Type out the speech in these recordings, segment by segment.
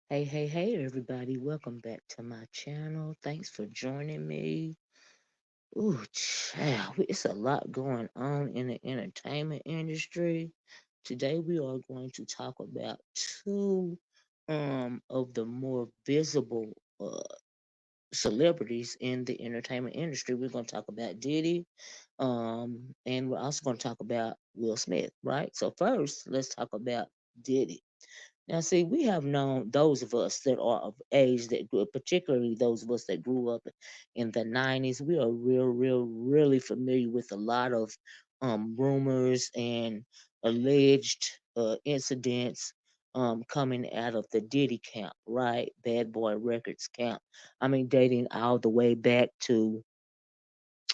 Hey, everybody. Welcome back to my channel. Thanks for joining me. Ooh, child, it's a lot going on in the entertainment industry. Today, we are going to talk about two of the more visible celebrities in the entertainment industry. We're going to talk about Diddy, and we're also going to talk about Will Smith, right? So, first, let's talk about Diddy. Now, see, we have known those of us that are of age that grew, particularly those of us that grew up in the 90s, we are really familiar with a lot of rumors and alleged incidents coming out of the Diddy camp, right? Bad Boy Records camp. I mean, dating all the way back to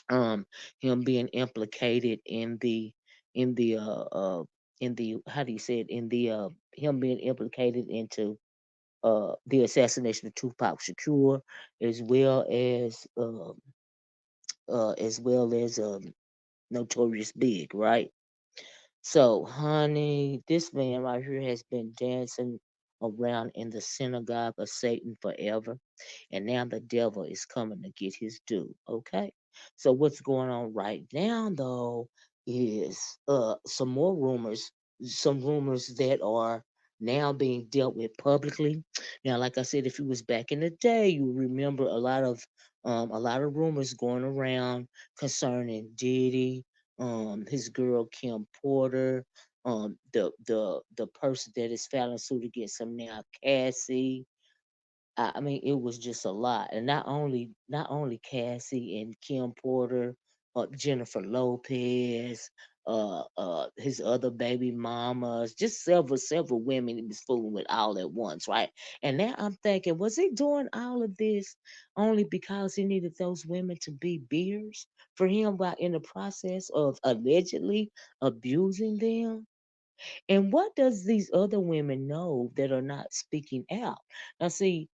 um him being implicated in the in the how do you say it in the him being implicated into the assassination of Tupac Shakur, as well as Notorious Big, right? So, honey, this man right here has been dancing around in the synagogue of Satan forever, and now the devil is coming to get his due. Okay, so what's going on right now, though, is some rumors that are now being dealt with publicly. Now, like I said, if it was back in the day, you remember a lot of rumors going around concerning Diddy, his girl Kim Porter, the person that is filing suit against him now, Cassie. I mean, it was just a lot, and not only Cassie and Kim Porter, Jennifer Lopez, his other baby mamas, just several women he was fooling with all at once, right? And now I'm thinking, was he doing all of this only because he needed those women to be beers for him while in the process of allegedly abusing them? And what does these other women know that are not speaking out? Now, see,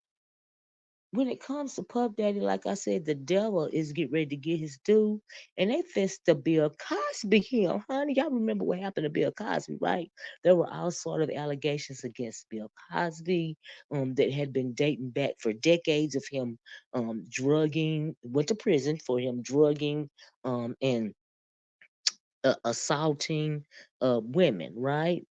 when it comes to Puff Daddy, like I said, the devil is getting ready to get his due, and they fist to Bill Cosby him, honey. Y'all remember what happened to Bill Cosby, right? There were all sort of allegations against Bill Cosby, that had been dating back for decades of him, drugging, went to prison for him drugging, and assaulting, women, right?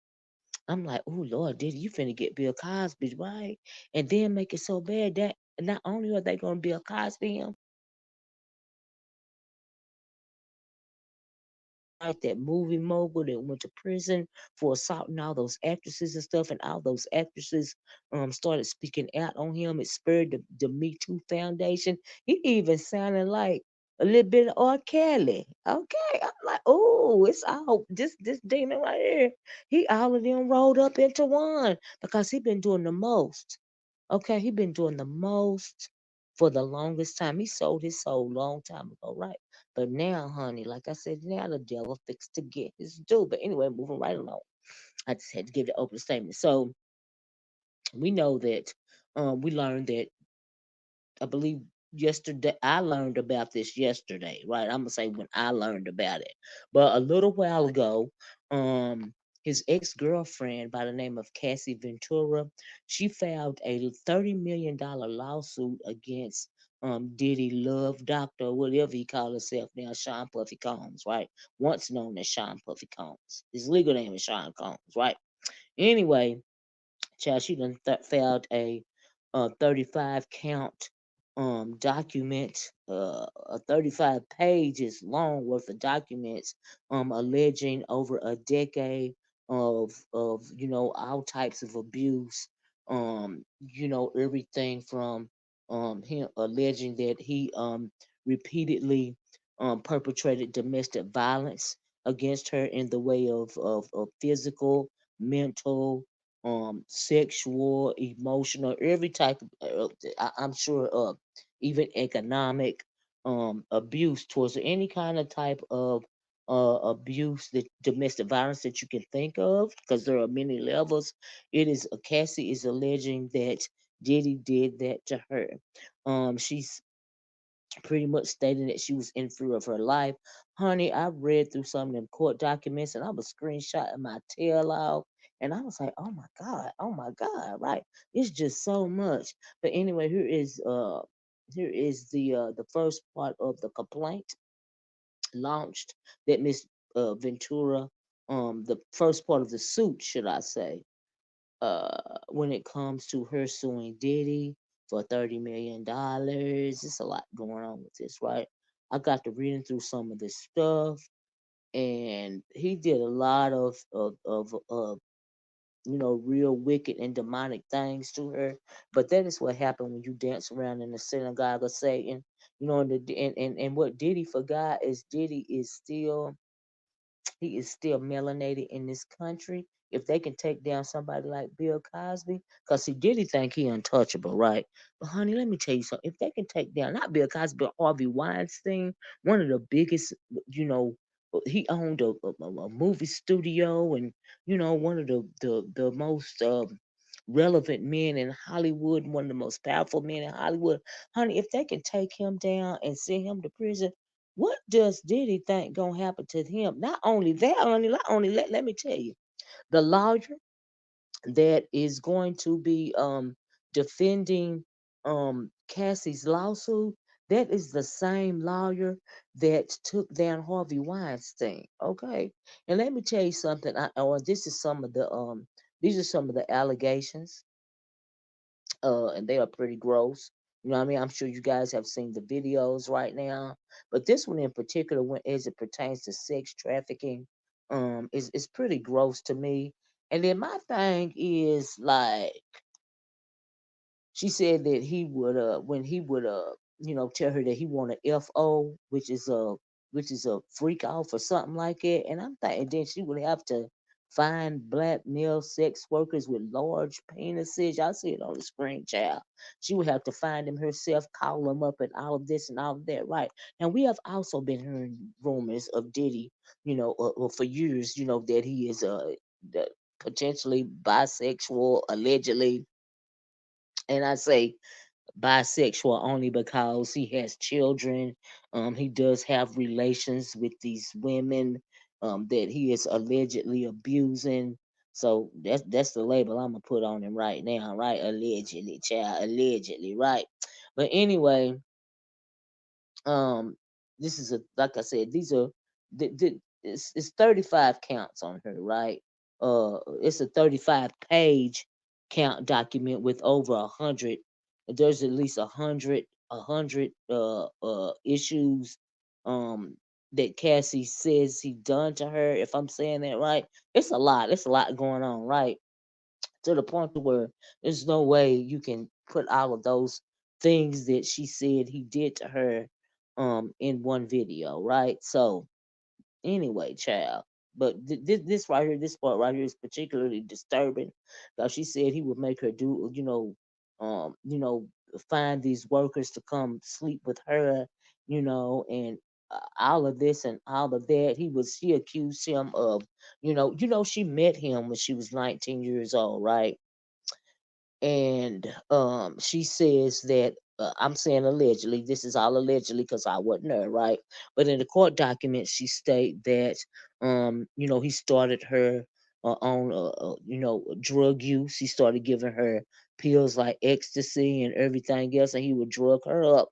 I'm like, oh Lord, did you finna get Bill Cosby, right? And then make it so bad that not only are they gonna Bill Cosby him, right, that movie mogul that went to prison for assaulting all those actresses and stuff, and all those actresses started speaking out on him. It spurred the Me Too Foundation. He even sounded like a little bit of R. Kelly. Okay. I'm like, oh, it's all this demon right here. He all of them rolled up into one because he been doing the most. Okay, he been doing the most for the longest time. He sold his soul long time ago, right? But now, honey, like I said, now the devil fixed to get his due. But anyway, moving right along. I just had to give the opening statement. So we know that we learned that I believe yesterday I learned about this yesterday, right? I'm gonna say when I learned about it. But a little while ago, um his ex-girlfriend by the name of Cassie Ventura, she filed a $30 million lawsuit against Diddy Love Doctor, whatever he called himself now, Sean Puffy Combs, right? Once known as Sean Puffy Combs. His legal name is Sean Combs, right? Anyway, child, she done filed a 35 count document, a 35 pages long worth of documents, alleging over a decade of all types of abuse, everything from him alleging that he repeatedly perpetrated domestic violence against her in the way of physical, mental, sexual, emotional, every type of, I'm sure, even economic abuse towards any kind of type of abuse, that domestic violence that you can think of, because there are many levels. Cassie is alleging that Diddy did that to her. She's pretty much stating that she was in fear of her life. Honey, I read through some of them court documents and I was screenshotting my tail off. And I was like, oh my God, right? It's just so much. But anyway, here is the first part of the complaint launched that Miss Ventura, the first part of the suit, should I say, when it comes to her suing Diddy for $30 million. It's a lot going on with this, right? I got to reading through some of this stuff, and he did a lot of real wicked and demonic things to her. But that is what happened when you dance around in the synagogue of Satan. And what Diddy forgot is Diddy is still he is still melanated in this country. If they can take down somebody like Bill Cosby, because he did he think he untouchable, right? But honey, let me tell you something. If they can take down not Bill Cosby, but Harvey Weinstein, one of the biggest, you know, he owned a movie studio, and one of the most relevant men in Hollywood, one of the most powerful men in Hollywood. Honey, if they can take him down and send him to prison, what does Diddy think gonna happen to him? Not only that, honey, not only let me tell you, the lawyer that is going to be defending Cassie's lawsuit, that is the same lawyer that took down Harvey Weinstein. Okay. And let me tell you something. This is some of the these are some of the allegations, and they are pretty gross. You know what I mean? I'm sure you guys have seen the videos right now, but this one in particular, when as it pertains to sex trafficking, is pretty gross to me. And then my thing is like she said that he would when he would tell her that he want a FO, which is a freak off or something like that. And I'm thinking then she would have to find black male sex workers with large penises. Y'all see it on the screen, child. She would have to find them herself, call them up, and all of this and all of that, right? And we have also been hearing rumors of Diddy, for years, that he is the- potentially bisexual, allegedly. And I say bisexual only because he has children. He does have relations with these women that he is allegedly abusing. So that's the label I'm gonna put on him right now, right? Allegedly, child, allegedly, right? But anyway, um, this is a like I said, these are it's 35 counts on her, right? It's a 35-page count document with over 100. There's at least a hundred issues that Cassie says he done to her. If I'm saying that right, it's a lot. It's a lot going on, right? To the point to where there's no way you can put all of those things that she said he did to her in one video, right? So anyway, child. But this right here, this part right here is particularly disturbing because she said he would make her do, find these workers to come sleep with her, and all of this and all of that. She accused him of, she met him when she was 19 years old, right? And she says that I'm saying allegedly. This is all allegedly because I wasn't there, right? But in the court documents, she state that he started her on drug use. He started giving her pills like ecstasy and everything else, and he would drug her up,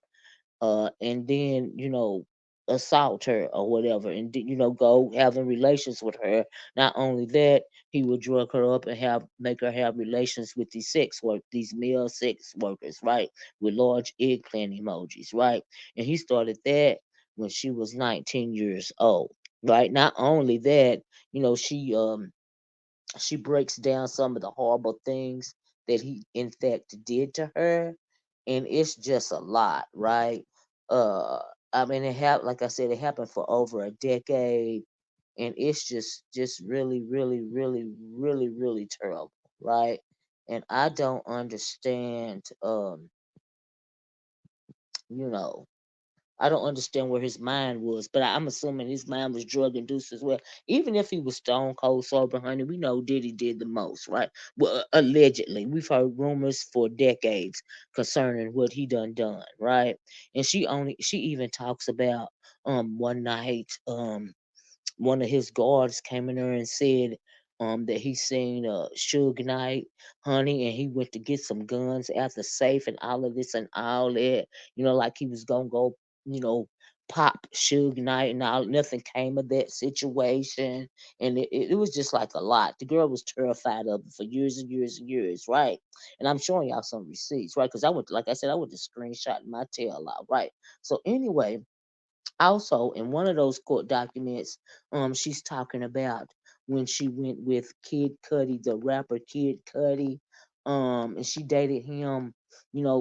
and then assault her or whatever, and go having relations with her. Not only that, he would drug her up and make her have relations with these male sex workers, right, with large eggplant emojis, right. And he started that when she was 19 years old, right. Not only that, she breaks down some of the horrible things that he in fact did to her, and it's just a lot, right? uh I mean, it happened, like I said, it happened for over a decade, and it's just really, really, really, really, really terrible, right? And I don't understand, you know I don't understand where his mind was, but I'm assuming his mind was drug induced as well. Even if he was stone cold sober, honey, we know Diddy did the most, right? Well, allegedly, we've heard rumors for decades concerning what he done, right? And she even talks about one night, one of his guards came in there and said, that he seen Suge Knight, Honey, and he went to get some guns out the safe and all of this and all that. Like he was gonna go, you know, pop Suge Knight and all. Nothing came of that situation, and it was just like a lot. The girl was terrified of it for years and years and years, right? And I'm showing y'all some receipts, right? Because like I said, I went to screenshot my tail out, right? So anyway, also in one of those court documents, she's talking about when she went with Kid Cudi, the rapper Kid Cudi, and she dated him,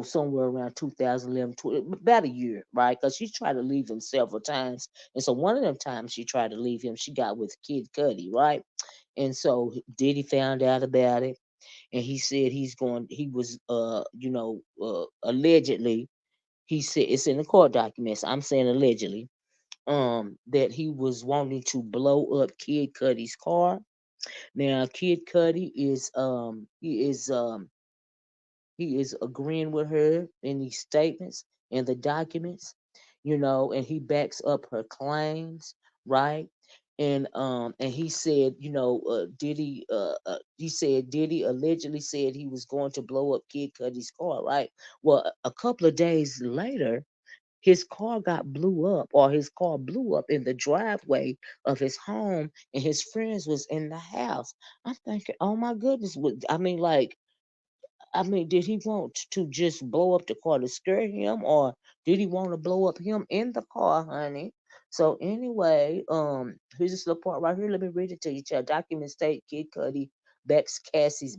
somewhere around 2011, about a year, right? Because she tried to leave him several times, and so one of them times she tried to leave him, she got with Kid Cudi, right? And so Diddy found out about it, and he said he was, allegedly, he said it's in the court documents. I'm saying allegedly, that he was wanting to blow up Kid Cudi's car. Now Kid Cudi he is agreeing with her in these statements and the documents, and he backs up her claims, right? And he said, Diddy allegedly said he was going to blow up Kid Cudi's car, right? Well, a couple of days later, his car got blew up, or his car blew up in the driveway of his home, and his friends was in the house. I'm thinking, oh my goodness, did he want to just blow up the car to scare him, or did he want to blow up him in the car, honey? So anyway, here's this little part right here. Let me read it to you. Child. Documents state Kid Cudi backs Cassie's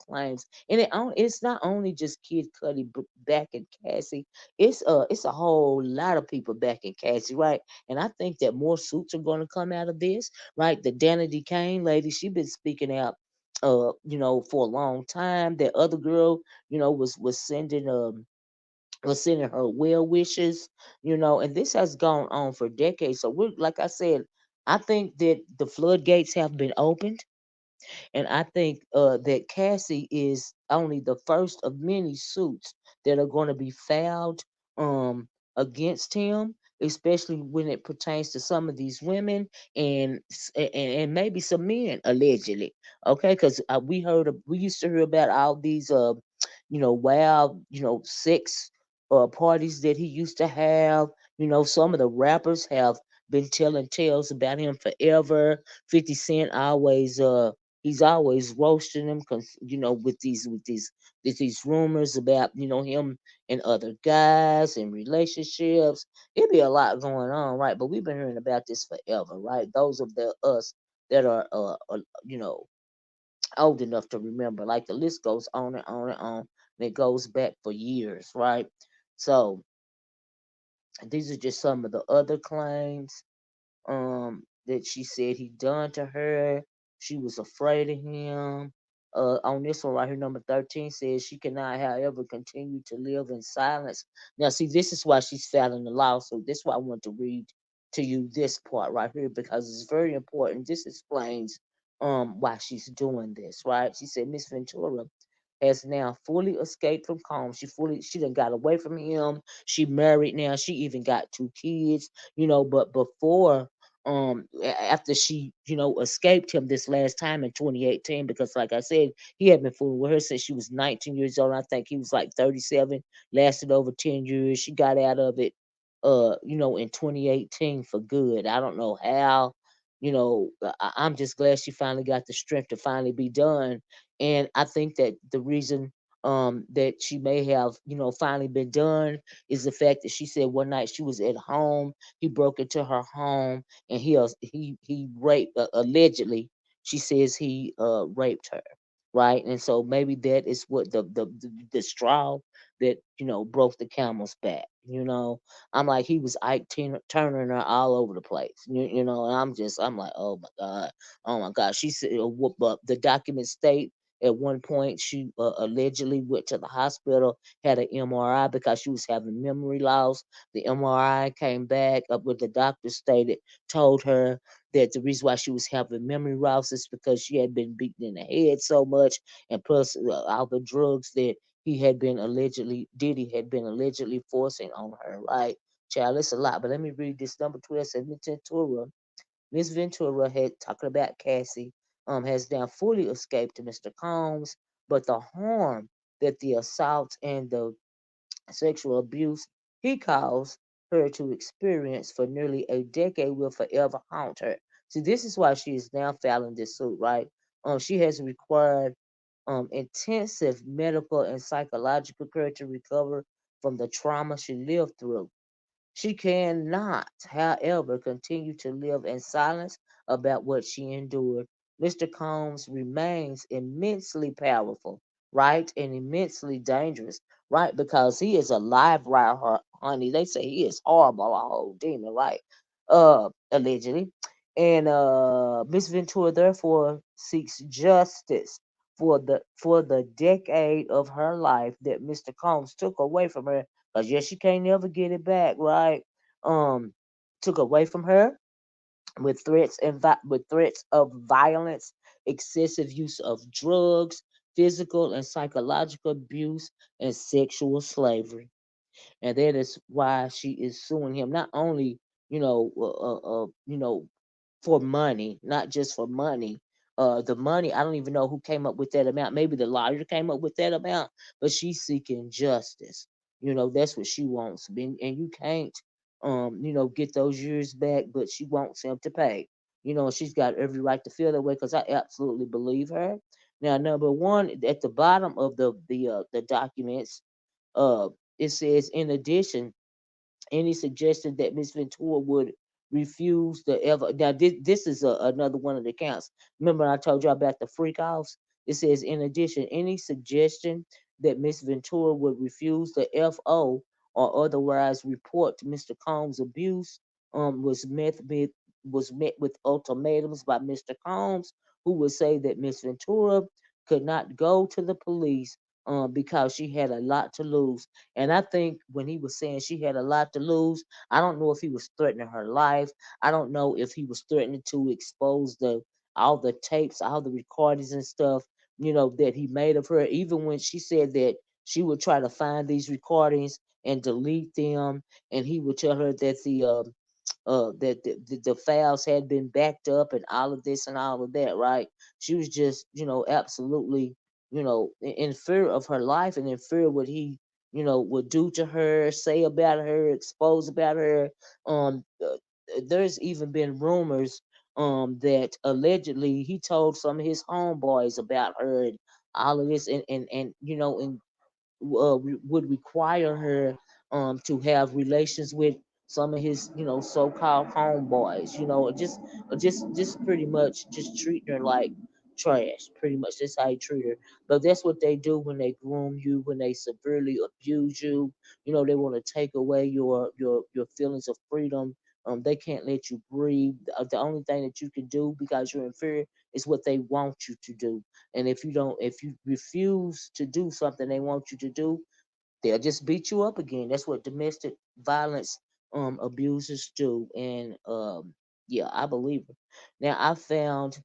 claims, and it's not only just Kid Cudi backing Cassie. It's a whole lot of people backing Cassie, right? And I think that more suits are going to come out of this, right? The Danity Kane lady, she been speaking out for a long time. That other girl, was sending her well wishes, and this has gone on for decades. So we're like I said, I think that the floodgates have been opened, and I think that Cassie is only the first of many suits that are going to be filed um, against him, especially when it pertains to some of these women and maybe some men allegedly. Okay, because we used to hear about all these wild sex parties that he used to have. Some of the rappers have been telling tales about him forever. 50 Cent always he's always roasting them, with these rumors about him and other guys and relationships. It be a lot going on, right? But we've been hearing about this forever, right? Those of us that are old enough to remember, like the list goes on and on and on, and it goes back for years, right? So these are just some of the other claims that she said he done to her. She was afraid of him. On this one right here, number 13 says she cannot, however, continue to live in silence. Now, see, this is why she's filing the lawsuit. This is why I want to read to you this part right here because it's very important. This explains why she's doing this, right? She said Miss Ventura has now fully escaped from home. She done got away from him. She married now. She even got 2 kids, but before after she, escaped him this last time in 2018, because like I said, he had been fooling with her since she was 19 years old. I think he was like 37, lasted over 10 years. She got out of it, in 2018 for good. I don't know how, I'm just glad she finally got the strength to finally be done. And I think that the reason that she may have, finally been done is the fact that she said one night she was at home, he broke into her home, and he raped, allegedly. She says he raped her, right? And so maybe that is what the straw that broke the camel's back. I'm like he was turning her all over the place. And I'm like, oh my god, oh my god. She said, but the documents state at one point she allegedly went to the hospital, had an MRI because she was having memory loss. The MRI came back up with the doctor stated, told her that the reason why she was having memory loss is because she had been beaten in the head so much, and plus all the drugs that Diddy had been allegedly forcing on her, right? Child, it's a lot. But let me read this. Number 12 says Miss Ventura had talking about Cassie. has now fully escaped to Mr. Combs, but the harm that the assault and the sexual abuse he caused her to experience for nearly a decade will forever haunt her. See, this is why she is now filing this suit, right? She has required intensive medical and psychological care to recover from the trauma she lived through. She cannot, however, continue to live in silence about what she endured. Mr. Combs remains immensely powerful, right? And immensely dangerous, right? Because he is a live wire, honey. They say he is horrible, a whole demon, right? Allegedly. And Miss Ventura therefore seeks justice for the decade of her life that Mr. Combs took away from her. Cause yes, she can't never get it back, right? Um, took away from her with threats of violence, excessive use of drugs, physical and psychological abuse, and sexual slavery. And that is why she is suing him. Not only, for money, not just for money. The money, I don't even know who came up with that amount. Maybe the lawyer came up with that amount, but she's seeking justice. That's what she wants. And you can't, get those years back, but she wants him to pay. She's got every right to feel that way because I absolutely believe her. Now, number one, at the bottom of the documents, uh, it says, in addition, any suggestion that Miss Ventura would refuse to ever. Now, this is another one of the counts. Remember, I told you about the freak offs? It says, in addition, any suggestion that Miss Ventura would refuse the FO or otherwise report to Mr. Combs' abuse was met with ultimatums by Mr. Combs, who would say that Miss Ventura could not go to the police because she had a lot to lose. And I think when he was saying she had a lot to lose, I don't know if he was threatening her life. I don't know if he was threatening to expose the all the tapes, all the recordings and stuff, that he made of her. Even when she said that she would try to find these recordings and delete them, and he would tell her that the files had been backed up and all of this and all of that, right? She was just, absolutely, in fear of her life and in fear of what he, would do to her, say about her, expose about her. There's even been rumors that allegedly he told some of his homeboys about her and all of this, and would require her to have relations with some of his so-called homeboys, just pretty much just treating her like trash. Pretty much that's how he treat her. But that's what they do when they groom you, when they severely abuse you. They want to take away your feelings of freedom. They can't let you breathe. The only thing that you can do because you're in fear is what they want you to do. And if you refuse to do something they want you to do, they'll just beat you up again. That's what domestic violence abusers do. And yeah, I believe it. Now I found,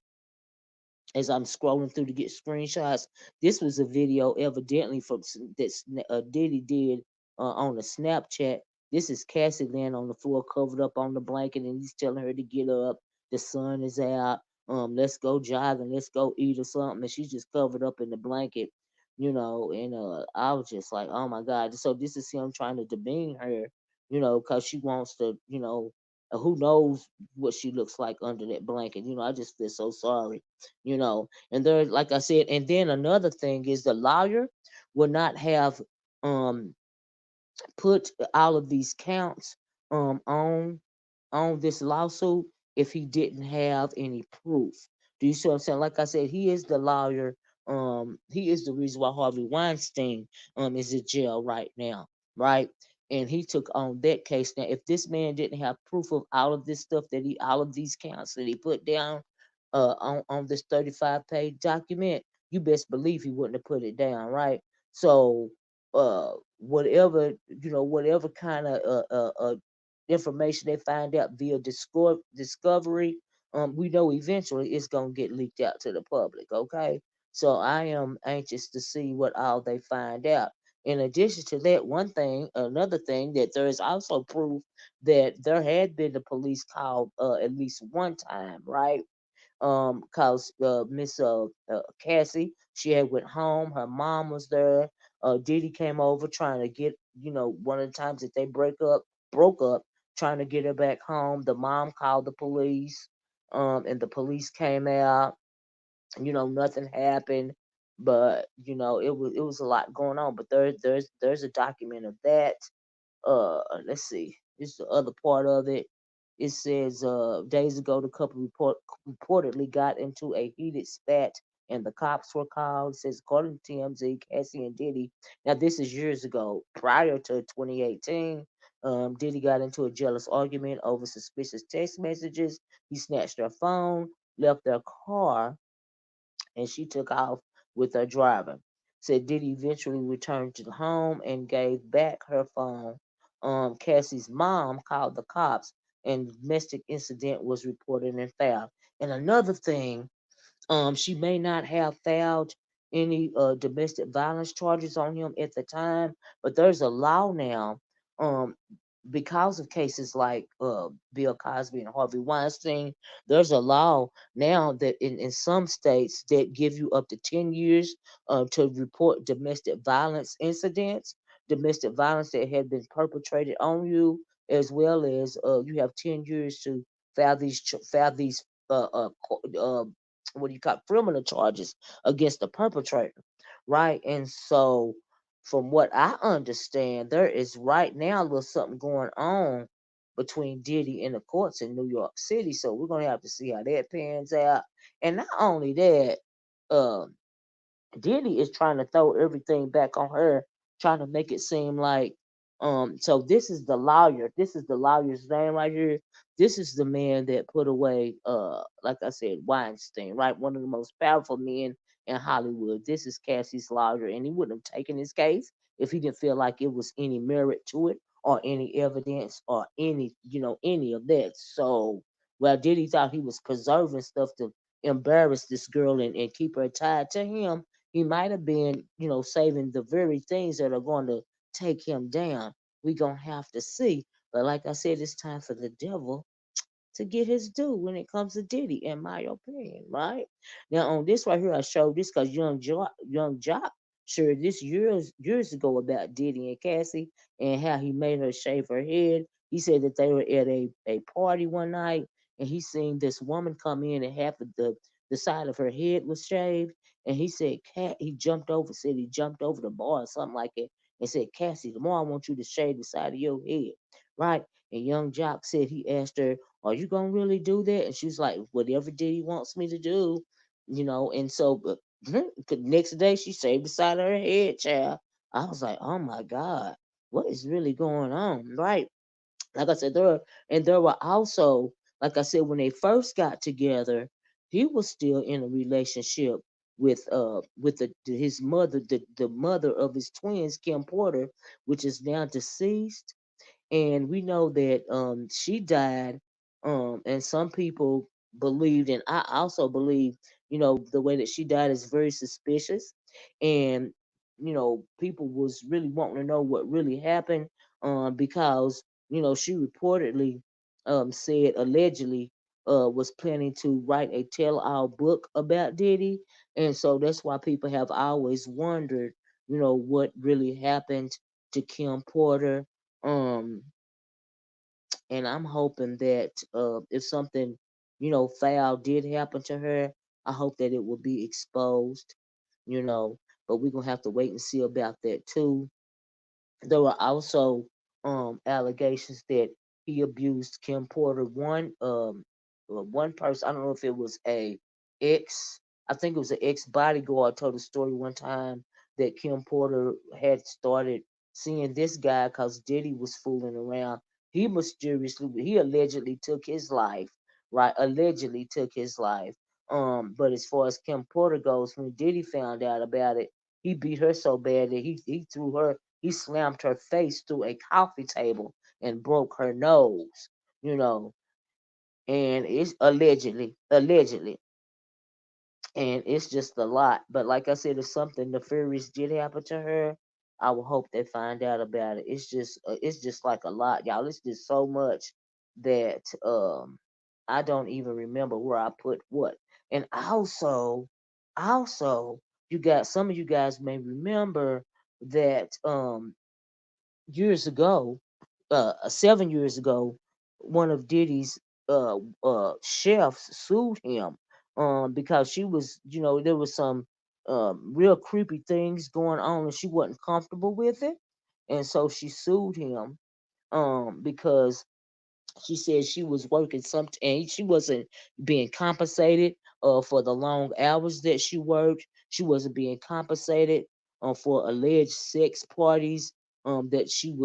as I'm scrolling through to get screenshots, this was a video evidently that Diddy did on the Snapchat. This is Cassie laying on the floor, covered up on the blanket, and he's telling her to get up. The sun is out. Let's go jogging. Let's go eat or something. And she's just covered up in the blanket, And I was just like, oh my god. So this is him trying to demean her, because she wants to, who knows what she looks like under that blanket. I just feel so sorry, and there, like I said, and then another thing is the lawyer will not have um put all of these counts on this lawsuit if he didn't have any proof. Do you see what I'm saying? Like I said, he is the lawyer. He is the reason why Harvey Weinstein is in jail right now, right? And he took on that case. Now, if this man didn't have proof of all of this stuff all of these counts that he put down on this 35-page document, you best believe he wouldn't have put it down, right? So, whatever whatever kind of information they find out via discovery, we know eventually it's gonna get leaked out to the public. Okay, so I am anxious to see what all they find out. In addition to that, another thing that there is also proof that there had been the police called at least one time, right? Cause Miss Cassie, she had went home. Her mom was there. Diddy came over trying to get, one of the times that they broke up, trying to get her back home. The mom called the police, and the police came out. Nothing happened, but it was a lot going on. But there's a document of that. Let's see. This is the other part of it. It says days ago the couple reportedly got into a heated spat and the cops were called. It says according to TMZ, Cassie and Diddy. Now this is years ago, prior to 2018. Diddy got into a jealous argument over suspicious text messages. He snatched her phone, left their car, and she took off with her driver. Said Diddy eventually returned to the home and gave back her phone. Cassie's mom called the cops, and the domestic incident was reported and filed. And another thing, she may not have filed any domestic violence charges on him at the time, but there's a law now, um, because of cases like Bill Cosby and Harvey Weinstein. There's a law now that in some states that give you up to 10 years to report domestic violence incidents, domestic violence that had been perpetrated on you, as well as you have 10 years to file these what do you call criminal charges against the perpetrator, right? And so, from what I understand, there is right now a little something going on between Diddy and the courts in New York City. So we're gonna have to see how that pans out. And not only that, um, Diddy is trying to throw everything back on her, trying to make it seem like so this is the lawyer. This is the lawyer's name right here. This is the man that put away like I said, Weinstein, right? One of the most powerful men in Hollywood. This is Cassie's lawyer, and he wouldn't have taken his case if he didn't feel like it was any merit to it or any evidence or any of that. So well Diddy thought he was preserving stuff to embarrass this girl and keep her tied to him. He might have been, saving the very things that are going to take him down. We gonna have to see. But like I said, it's time for the devil to get his due when it comes to Diddy, in my opinion, right? Now on this right here, I showed this because Young Jock shared this years ago about Diddy and Cassie and how he made her shave her head. He said that they were at a party one night and he seen this woman come in and half of the side of her head was shaved. And he said, Cat, he jumped over the bar or something like that and said, Cassie, tomorrow I want you to shave the side of your head, right? And Young Jock said he asked her, are you gonna really do that? And she was like, whatever Diddy wants me to do, And so, but next day she shaved the side of her head, child. I was like, oh my god, what is really going on, right? Like I said, there were also, like I said, when they first got together, he was still in a relationship with his mother, the mother of his twins, Kim Porter, which is now deceased, and we know that she died, and some people believed, and I also believe, the way that she died is very suspicious, and people was really wanting to know what really happened, because she reportedly said allegedly was planning to write a tell-all book about Diddy, and so that's why people have always wondered, what really happened to Kim Porter, um, and I'm hoping that if something, foul did happen to her, I hope that it will be exposed, you know. But we're gonna have to wait and see about that too. There were also allegations that he abused Kim Porter. One person, I don't know if it was a ex, I think it was an ex bodyguard, told a story one time that Kim Porter had started seeing this guy because Diddy was fooling around. He allegedly took his life, right? Allegedly took his life. But as far as Kim Porter goes, when Diddy found out about it, he beat her so bad that he slammed her face through a coffee table and broke her nose, you know, and it's allegedly, and it's just a lot. But like I said, if something nefarious did happen to her, I will hope they find out about it. It's just like a lot, y'all. It's just so much that I don't even remember where I put what. And also, you got some of you guys may remember that years ago, 7 years ago, one of Diddy's chefs sued him because she was, there was some real creepy things going on and she wasn't comfortable with it, and so she sued him because she said she was working some and she wasn't being compensated for the long hours that she worked. She wasn't being compensated for alleged sex parties that she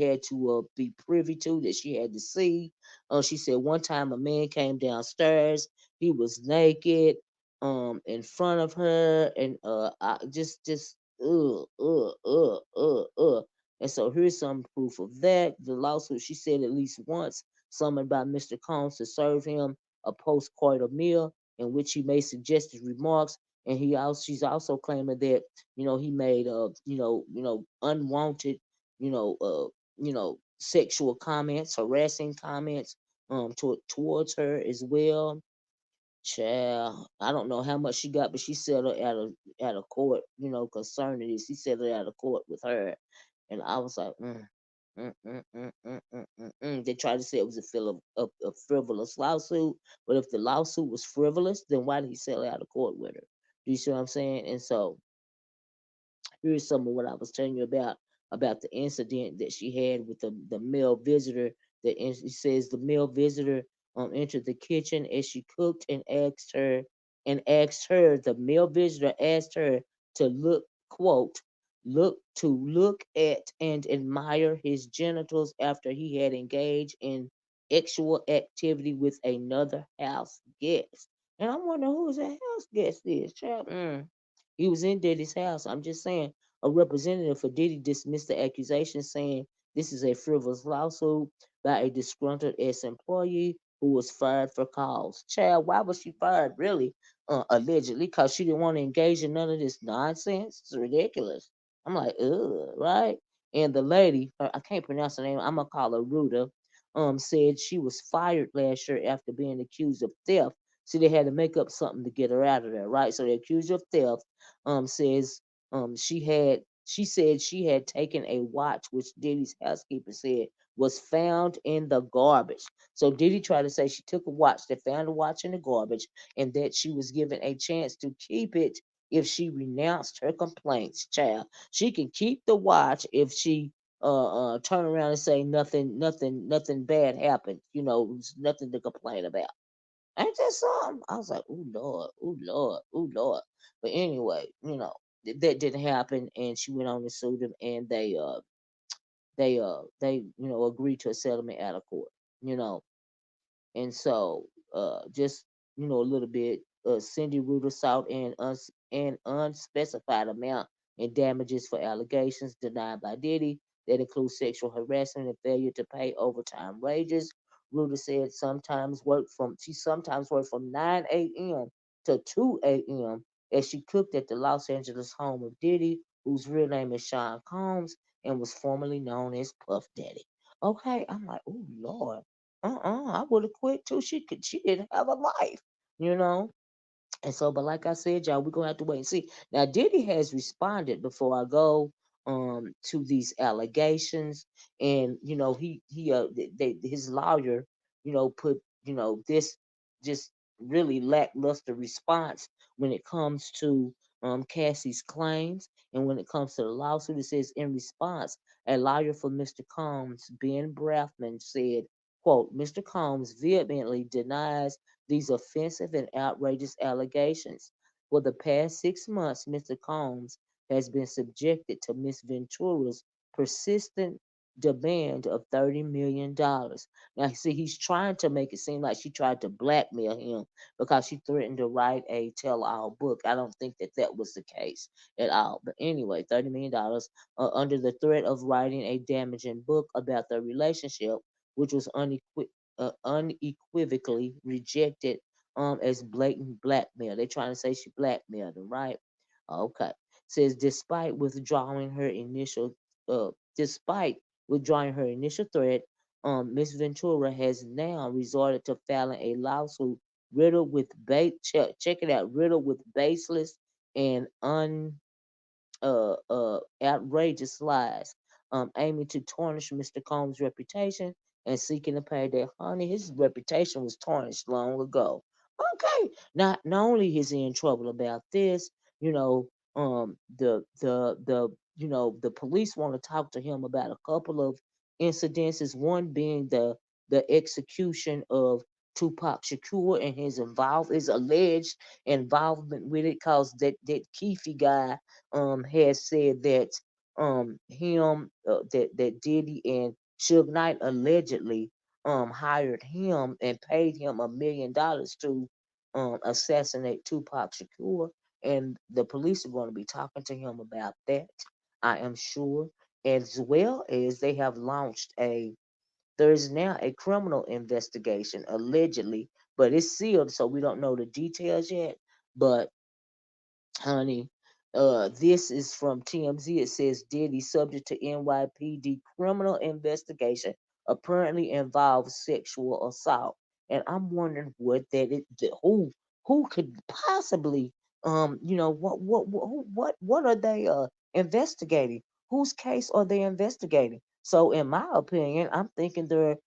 had to be privy to, that she had to see. She said one time a man came downstairs. He was naked in front of her, and I just and so here's some proof of that. The lawsuit, she said at least once, summoned by Mr. Combs to serve him a post-coital meal in which he made suggested remarks. And she's also claiming that, he made, unwanted, you know, uh, sexual comments, harassing comments, towards her as well. Child, I don't know how much she got, but she settled at a court, concerning this. She settled out of court with her, and I was like, They tried to say it was a frivolous lawsuit, but if the lawsuit was frivolous, then why did he settle out of court with her? Do you see what I'm saying? And so here's some of what I was telling you about the incident that she had with the male visitor. It says the male visitor entered the kitchen as she cooked and asked her, the male visitor asked her to look, quote, look at and admire his genitals after he had engaged in sexual activity with another house guest. And I'm wondering who that house guest is, child. He was in Diddy's house. I'm just saying, a representative for Diddy dismissed the accusation, saying this is a frivolous lawsuit by a disgruntled ex-employee who was fired for cause. Child, why was she fired, really? Allegedly, because she didn't want to engage in none of this nonsense. It's ridiculous. I'm like, ugh, right? And the lady, I can't pronounce her name, I'm going to call her Ruta, said she was fired last year after being accused of theft. See, they had to make up something to get her out of there, right? So they accused her of theft. Says she said she had taken a watch, which Diddy's housekeeper said was found in the garbage. So Diddy tried to say she took a watch, they found a watch in the garbage, and that she was given a chance to keep it if she renounced her complaints. Child, she can keep the watch if she turn around and say nothing bad happened. It's nothing to complain about. Ain't that something? I was like, oh Lord, oh Lord, oh Lord. But anyway, that didn't happen, and she went on to sue them, and they agreed to a settlement out of court. You know, and so, just a little bit, Cindy Reuter sought an unspecified amount in damages for allegations denied by Diddy that include sexual harassment and failure to pay overtime wages. Reuter said she sometimes worked from 9 a.m. to 2 a.m. as she cooked at the Los Angeles home of Diddy, whose real name is Sean Combs and was formerly known as Puff Daddy. Okay, I'm like, oh Lord. I would have quit too. She didn't have a life, you know. And so, but like I said, y'all, we're gonna have to wait and see. Now, Diddy has responded before I go to these allegations, and his lawyer, put this just really lackluster response when it comes to Cassie's claims, and when it comes to the lawsuit, it says in response, a lawyer for Mr. Combs, Ben Braffman, said, "Quote: Mr. Combs vehemently denies these offensive and outrageous allegations. For the past 6 months, Mr. Combs has been subjected to Miss Ventura's persistent demand of $30 million. Now, see, he's trying to make it seem like she tried to blackmail him because she threatened to write a tell-all book. I don't think that was the case at all. But anyway, $30 million under the threat of writing a damaging book about their relationship, which was unequivocally rejected as blatant blackmail. They're trying to say she blackmailed him, right? Okay. Says despite withdrawing her initial threat, Miss Ventura has now resorted to filing a lawsuit riddled with check it out, riddled with baseless and outrageous lies, aiming to tarnish Mr. Combs' reputation and seeking to pay their honey. His reputation was tarnished long ago. Okay, not only is he in trouble about this, you know, the police want to talk to him about a couple of incidences. One being the execution of Tupac Shakur and his alleged involvement with it, cause that Keefe guy has said that that Diddy and Suge Knight allegedly hired him and paid him $1 million to assassinate Tupac Shakur, and the police are going to be talking to him about that. I am sure, as well as they have launched a. There is now a criminal investigation allegedly, but it's sealed, so we don't know the details yet. But honey, this is from TMZ. It says Diddy subject to NYPD criminal investigation apparently involves sexual assault, and I'm wondering who could possibly what are they investigating? Whose case are they investigating? So, in my opinion, I'm thinking they're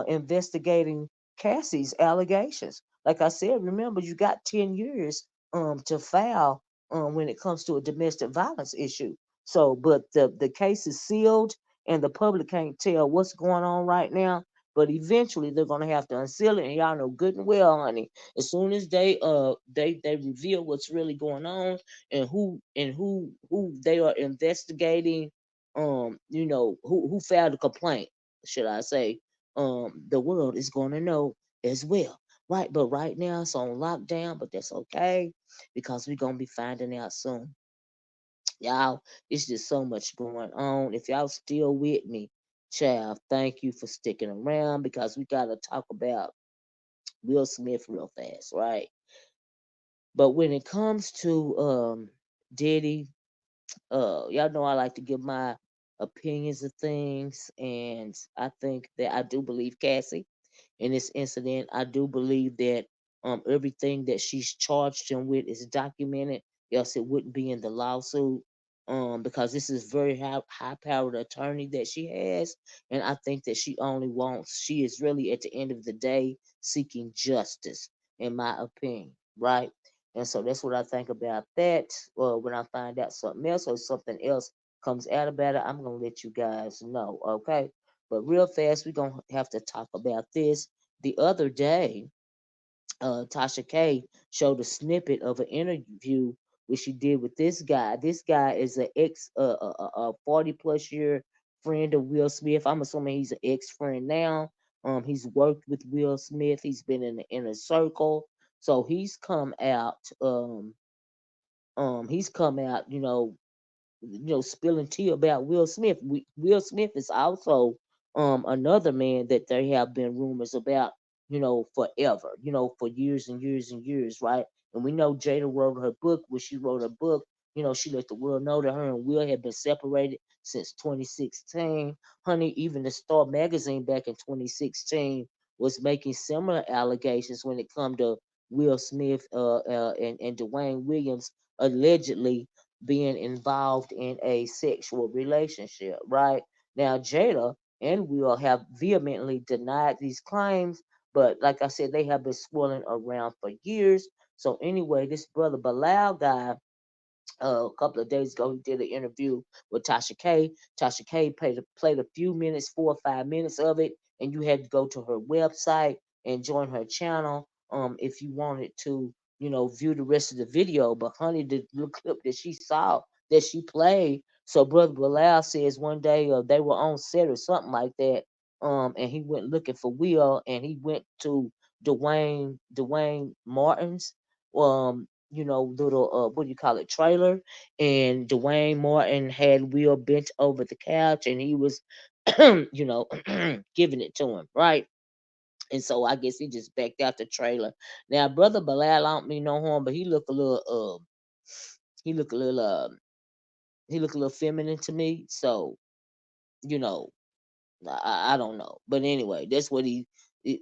investigating Cassie's allegations. Like I said, remember you got 10 years to file when it comes to a domestic violence issue. So, but the case is sealed, and the public can't tell what's going on right now. But eventually, they're gonna have to unseal it, and y'all know good and well, honey. As soon as they reveal what's really going on and who they are investigating, who filed a complaint, should I say, the world is gonna know as well. Right, but right now it's on lockdown, but that's okay because we're gonna be finding out soon. Y'all, it's just so much going on. If y'all still with me, child, thank you for sticking around because we gotta talk about Will Smith real fast, right? But when it comes to Diddy, y'all know I like to give my opinions of things, and I think that I do believe Cassie in this incident. I do believe that everything that she's charged him with is documented, else it wouldn't be in the lawsuit. Because this is very high powered attorney that she has, and I think that she is really at the end of the day seeking justice, in my opinion, right? And so that's what I think about that. When I find out something else or something else comes out about it, I'm gonna let you guys know, okay? But real fast, we're gonna have to talk about this. The other day, Tasha K showed a snippet of an interview which she did with this guy. This guy is an 40 plus year friend of Will Smith. I'm assuming he's an ex friend now. He's worked with Will Smith. He's been in the inner circle. So he's come out, spilling tea about Will Smith. Will Smith is also another man that there have been rumors about, forever, for years and years and years, right? And we know Jada wrote her book. When she wrote her book, she let the world know that her and Will had been separated since 2016. Honey, even the Star magazine back in 2016 was making similar allegations when it come to Will Smith and Duane Williams allegedly being involved in a sexual relationship, right? Now, Jada and Will have vehemently denied these claims, but like I said, they have been swirling around for years. So, anyway, this brother Bilaal guy a couple of days ago, he did an interview with Tasha K. Tasha K played a few minutes, 4 or 5 minutes of it, and you had to go to her website and join her channel if you wanted to, view the rest of the video. But honey, the little clip that she saw that she played, so Brother Bilal says one day they were on set or something like that, and he went looking for Will, and he went to Dwayne Martin's little what do you call it, trailer, and Dwayne Martin had Will bent over the couch and he was giving it to him, right? And so I guess he just backed out the trailer. Now brother Bilal, I don't mean no harm, but he look a little he look a little feminine to me. So, you know, I don't know. But anyway, that's what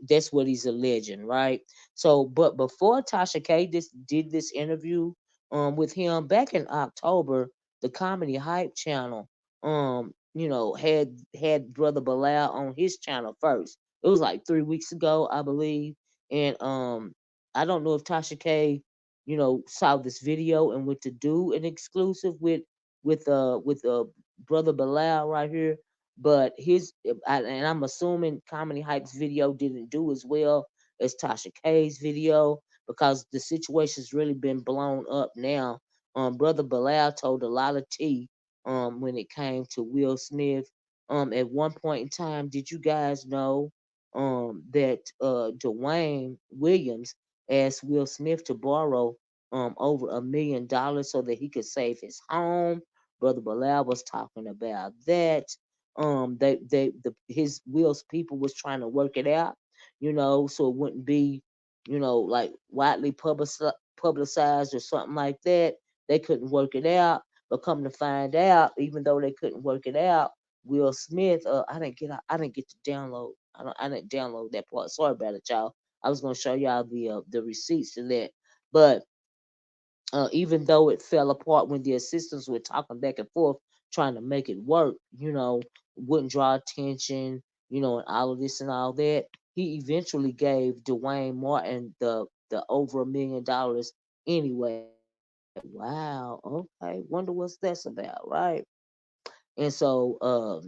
That's what he's alleging, right? So, but before Tasha K did this interview with him back in October, the Comedy Hype channel had Brother Bilaal on his channel first. It was like 3 weeks ago, I believe, and I don't know if Tasha K saw this video and went to do an exclusive with Brother Bilaal right here, but and I'm assuming Comedy Hype's video didn't do as well as Tasha K's video because the situation's really been blown up now. Brother Bilaal told a lot of tea when it came to Will Smith. At one point in time, did you guys know that Duane Williams asked Will Smith to borrow over $1 million so that he could save his home? Brother Bilaal was talking about that. His Will's people was trying to work it out, so it wouldn't be, like widely publicized or something like that. They couldn't work it out, but come to find out, even though they couldn't work it out, Will Smith, I didn't get to download, I didn't download that part. Sorry about it, y'all. I was gonna show y'all the receipts to that, but even though it fell apart when the assistants were talking back and forth trying to make it work, wouldn't draw attention, and all of this and all that. He eventually gave Dwayne Martin the over $1 million anyway. Wow, okay, wonder what's that's about, right? And so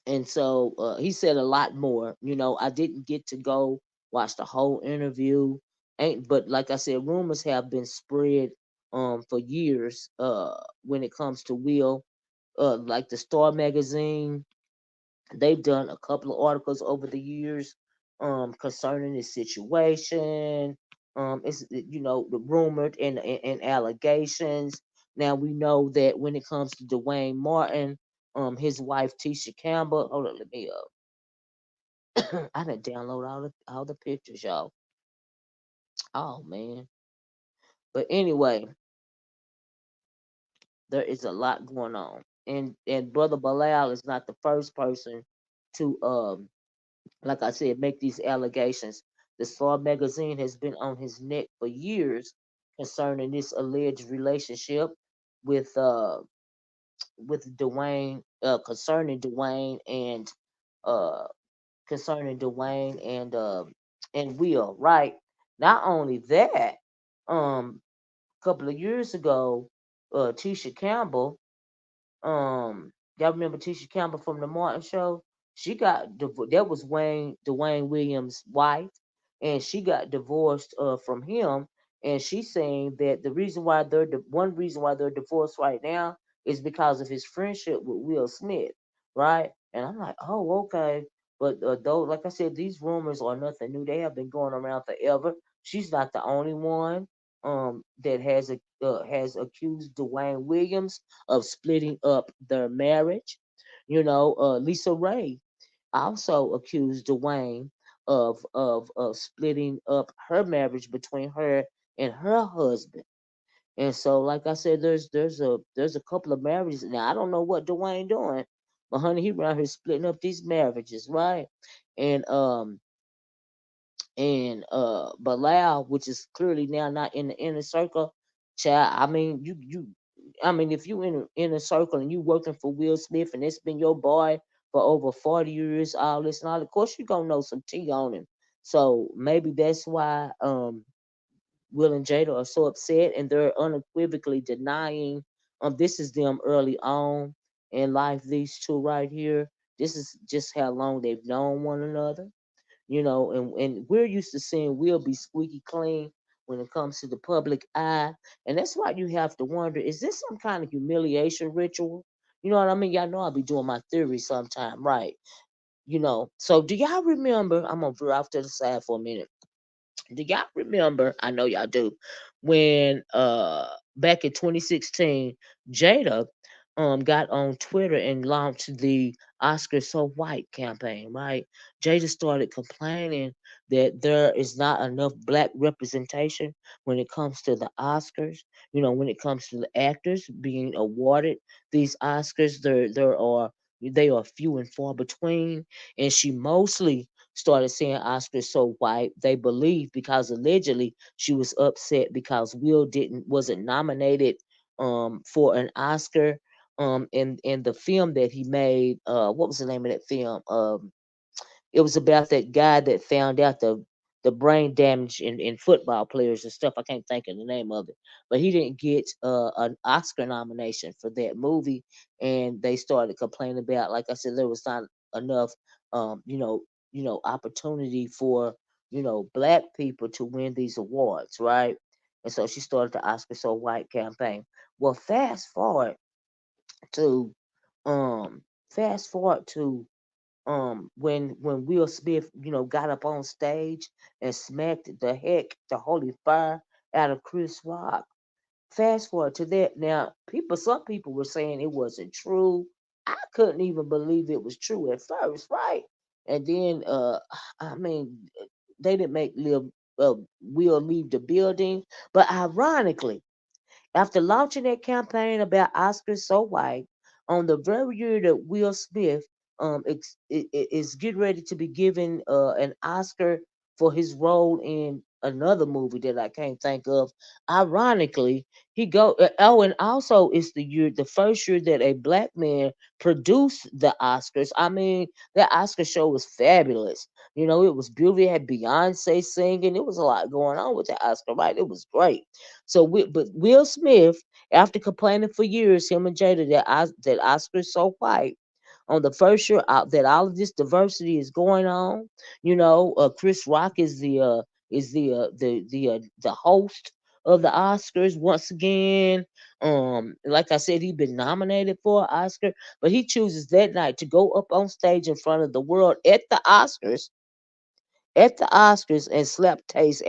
he said a lot more. I didn't get to go watch the whole interview. Ain't But like I said, rumors have been spread for years when it comes to Will. Like the Star magazine, they've done a couple of articles over the years concerning this situation. It's the rumored and allegations. Now we know that when it comes to Dwayne Martin, his wife Tisha Campbell. Hold on, let me I didn't download all the pictures, y'all. Oh man. But anyway, there is a lot going on, and Brother Bilaal is not the first person to like I said, make these allegations. The Star magazine has been on his neck for years concerning this alleged relationship with uh with Dwayne, uh concerning Dwayne and Will, right? Not only that, a couple of years ago, Tisha Campbell, y'all remember Tisha Campbell from the Martin Show? That was Dwayne Williams' wife, and she got divorced from him. And she's saying that one reason why they're divorced right now is because of his friendship with Will Smith, right? And I'm like, oh, okay. But though, like I said, these rumors are nothing new. They have been going around forever. She's not the only one that has accused Dwayne Williams of splitting up their marriage. Lisa Ray also accused Dwayne of splitting up her marriage between her and her husband. And so, like I said, there's a couple of marriages now. I don't know what Dwayne doing, but honey, he around here splitting up these marriages, right? And Bilaal, which is clearly now not in the inner circle, child. I mean, if you in a inner circle and you working for Will Smith and it's been your boy for over 40 years, all this and all, of course you gonna know some tea on him. So maybe that's why Will and Jada are so upset and they're unequivocally denying this is them early on in life. These two right here, this is just how long they've known one another, and we're used to seeing Will be squeaky clean when it comes to the public eye. And that's why you have to wonder, is this some kind of humiliation ritual? You know what I mean? Y'all know I'll be doing my theory sometime, right? So do y'all remember? I'm gonna veer off to the side for a minute. Do y'all remember? I know y'all do. When back in 2016, Jada got on Twitter and launched the Oscar So White campaign, right? Jada started complaining that there is not enough black representation when it comes to the Oscars. When it comes to the actors being awarded these Oscars, they are few and far between, and she mostly started saying Oscar's so white. They believe because allegedly she was upset because Will didn't wasn't nominated for an Oscar in the film that he made. What was the name of that film? It was about that guy that found out the brain damage in football players and stuff. I can't think of the name of it, but he didn't get an Oscar nomination for that movie, and they started complaining about, like I said, there was not enough, opportunity for black people to win these awards, right? And so she started the Oscar So White campaign. Well, to um, fast forward to when Will Smith, got up on stage and smacked the holy fire out of Chris Rock. Fast forward to that. Now, some people were saying it wasn't true. I couldn't even believe it was true at first, right? And then I mean, they didn't make Will leave the building. But ironically, after launching that campaign about Oscar So White, on the very year that Will Smith is getting ready to be given an Oscar for his role in another movie that I can't think of. Ironically, and also it's the first year that a black man produced the Oscars. I mean, that Oscar show was fabulous. It was beautiful. It had Beyonce singing. It was a lot going on with the Oscar, right? It was great. But Will Smith, after complaining for years, him and Jada, that Oscar's so white, on the first year out that all of this diversity is going on, Chris Rock is the host of the Oscars once again. Like I said, he'd been nominated for an Oscar, but he chooses that night to go up on stage in front of the world at the Oscars and slap taste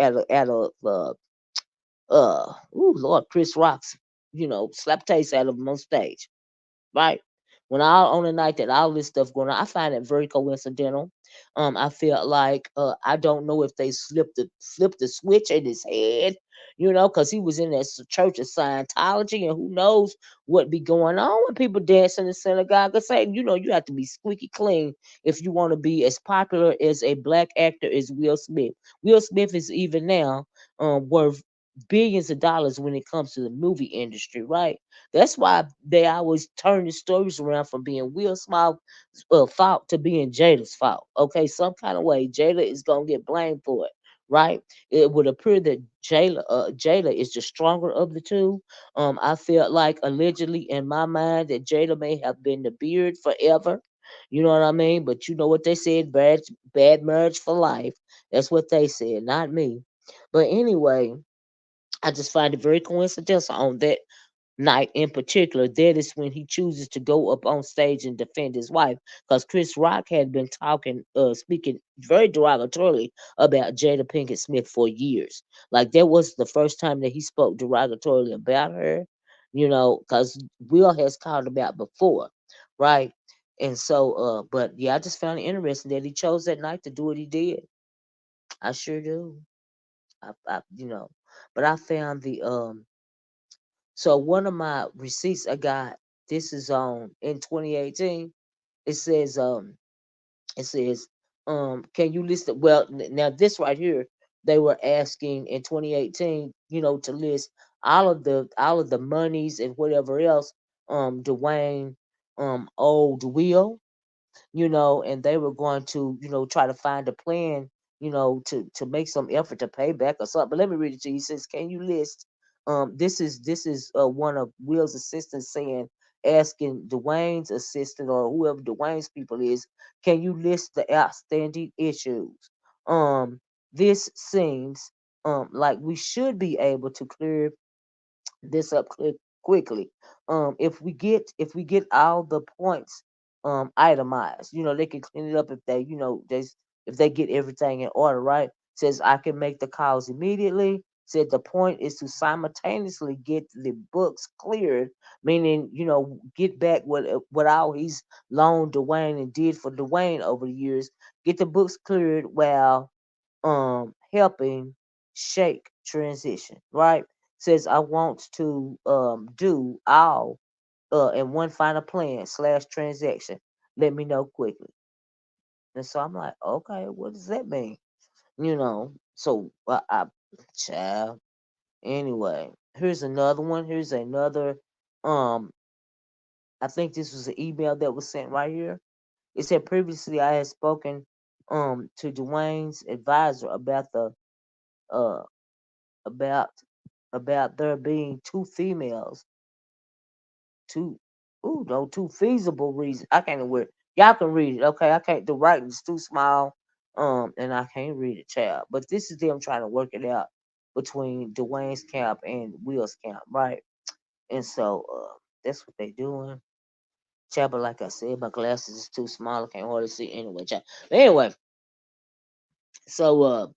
Lord, Chris Rock's, slap taste out of him on stage, right? When all on the night that all this stuff going on, I find it very coincidental. I feel like I don't know if they flipped the switch in his head, because he was in that Church of Scientology, and who knows what be going on when people dance in the synagogue. I say, you have to be squeaky clean if you want to be as popular as a black actor as Will Smith. Will Smith is even now worth billions of dollars when it comes to the movie industry, right? That's why they always turn the stories around from being Will Smith's fault to being Jada's fault. Okay, some kind of way Jada is gonna get blamed for it, right? It would appear that Jada is the stronger of the two. I felt like allegedly in my mind that Jada may have been the beard forever. You know what I mean? But you know what they said, bad marriage for life. That's what they said, not me. But anyway, I just find it very coincidental on that night in particular, that is when he chooses to go up on stage and defend his wife. Because Chris Rock had been speaking very derogatorily about Jada Pinkett Smith for years. Like that was the first time that he spoke derogatorily about her, because Will has called him out before, right? And so, but yeah, I just found it interesting that he chose that night to do what he did. I sure do. But I found so one of my receipts I got, this is on in 2018. It says it says can you list it? Well, now this right here, they were asking in 2018, to list all of the monies and whatever else Dwayne owed Will, and they were going to, try to find a plan, to make some effort to pay back or something. But let me read it to you. It says, can you list? This is one of Will's assistants saying, asking Dwayne's assistant or whoever Dwayne's people is, can you list the outstanding issues? Um, this seems like we should be able to clear this up quickly. If we get all the points itemized, they can clean it up if they get everything in order, right? Says I can make the calls immediately. Said the point is to simultaneously get the books cleared, meaning get back what all he's loaned Dwayne and did for Dwayne over the years. Get the books cleared while helping shake transition, right? Says I want to do all in one final plan slash transaction. Let me know quickly. And so I'm like, okay, what does that mean? So child. Anyway, here's another one. Here's another. Um, I think this was an email that was sent right here. It said previously I had spoken to Duane's advisor about the uh about there being two females, two ooh no two feasible reasons. I can't even read. Y'all can read it, okay? I can't. The writing's too small, and I can't read it, child. But this is them trying to work it out between Duane's camp and Will's camp, right? And so that's what they doing. Child, but like I said, my glasses is too small. I can't hardly see anyway, child. But anyway, so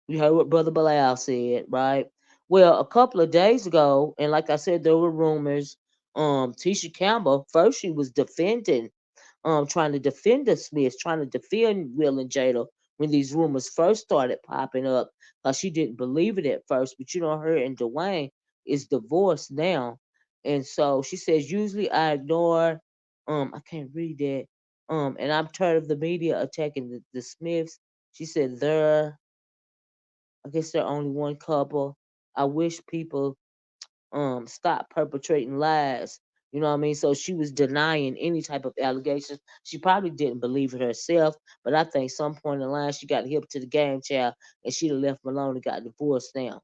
you heard what Brother Bilaal said, right? Well, a couple of days ago, and like I said, there were rumors. Tisha Campbell first she was defending, trying to defend the Smiths, trying to defend Will and Jada when these rumors first started popping up, because she didn't believe it at first. But her and Duane is divorced now, and so she says usually I ignore. I can't read that. And I'm tired of the media attacking the Smiths. She said they're I guess they're only one couple. I wish people stop perpetrating lies. You know what I mean? So she was denying any type of allegations. She probably didn't believe it herself, but I think some point in the line she got hip to the game, child, and she'd have left him alone and got divorced now.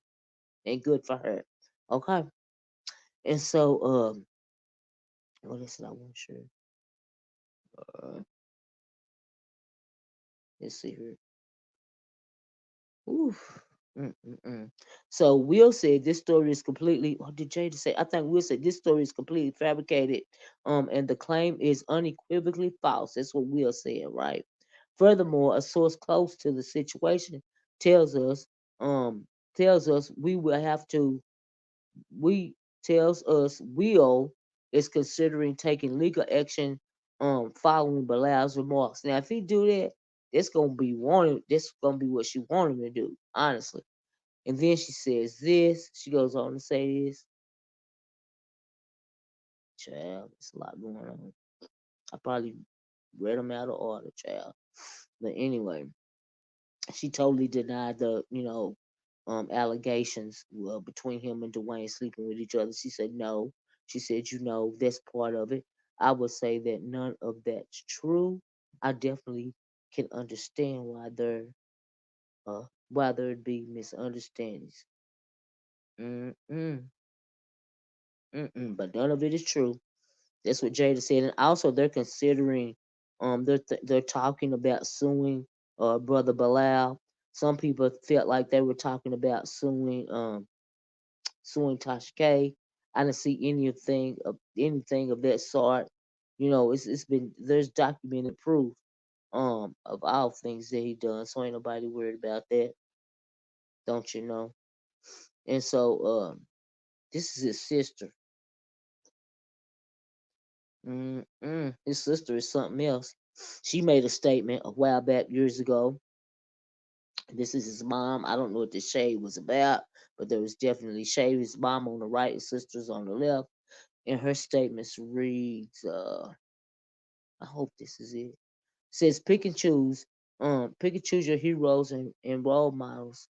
Ain't good for her. Okay. And so what else did I want to share? Uh, let's see here. Oof. Mm-mm-mm. So Will said this story is completely. What did Jada say? I think Will said this story is completely fabricated. And the claim is unequivocally false. That's what Will said, right? Furthermore, a source close to the situation tells us, um, we will have to. We tells us Will is considering taking legal action, following Bilal's remarks. Now, if he do that, it's gonna be wanted. This gonna be what she wanted him to do, honestly. And then she says this. She goes on to say this. Child, it's a lot going on. I probably read them out of order, child. But anyway, she totally denied the, allegations between him and Duane sleeping with each other. She said no. She said, that's part of it. I would say that none of that's true. I definitely can understand why there'd be misunderstandings. Mm-mm, mm-mm, but none of it is true. That's what Jada said, and also they're considering, they're talking about suing, brother Bilaal. Some people felt like they were talking about suing Tasha K. I didn't see anything of that sort. It's been there's documented proof of all things that he done, so ain't nobody worried about that, don't you know? And so this is his sister. His sister is something else. She made a statement a while back years ago. This is his mom. I don't know what the shade was about, but there was definitely shade. His mom on the right, his sister's on the left. And her statements reads, I hope this is it. Says pick and choose your heroes and role models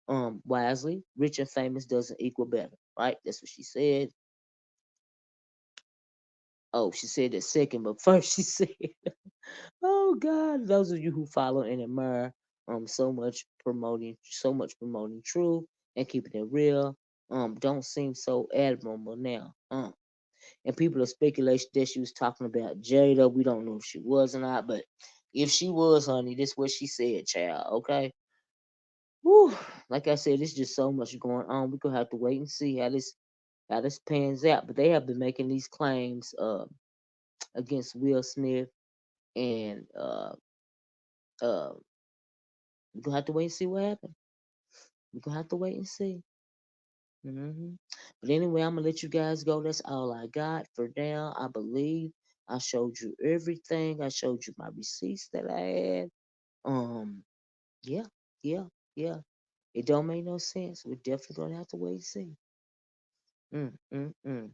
wisely. Rich and famous doesn't equal better. Right? That's what she said. Oh, she said that second, but first she said, "Oh God, those of you who follow and admire so much promoting truth and keeping it real don't seem so admirable now." And people are speculating that she was talking about Jada. We don't know if she was or not, but if she was, honey, this what she said, child. Okay. Whew. Like I said, it's just so much going on. We're gonna have to wait and see how this pans out. But they have been making these claims against Will Smith, and uh we're gonna have to wait and see what happens. We're gonna have to wait and see. But anyway, I'm gonna let you guys go. That's all I got for now. I believe I showed you everything. I showed you my receipts that I had. Um, yeah, yeah, yeah. It don't make no sense. We're definitely gonna have to wait and see. Mm, mm, mm.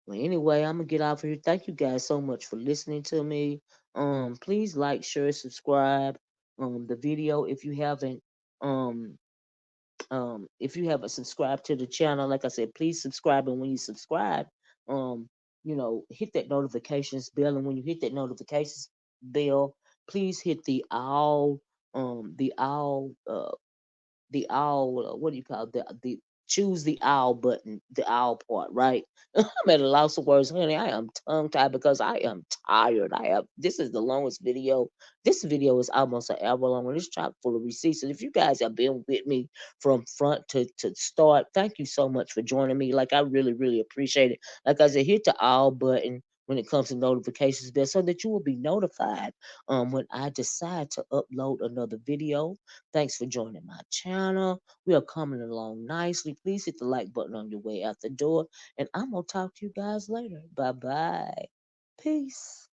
Well, anyway, I'm gonna get off here. Thank you guys so much for listening to me. Please like, share, subscribe. The video um if you haven't subscribed to the channel, like I said, please subscribe. And when you subscribe, um, hit that notifications bell. And when you hit that notifications bell, please hit the owl, what do you call it? The choose the owl button, the owl part, right? I'm at a loss of words, honey. I am tongue tied because I am tired. This is the longest video. This video is almost an hour long, and it's chock full of receipts. And if you guys have been with me from front to start, thank you so much for joining me. Like, I really, really appreciate it. Like I said, hit the all button when it comes to notifications bell so that you will be notified when I decide to upload another video. Thanks for joining my channel. We are coming along nicely. Please hit the like button on your way out the door. And I'm going to talk to you guys later. Bye bye. Peace.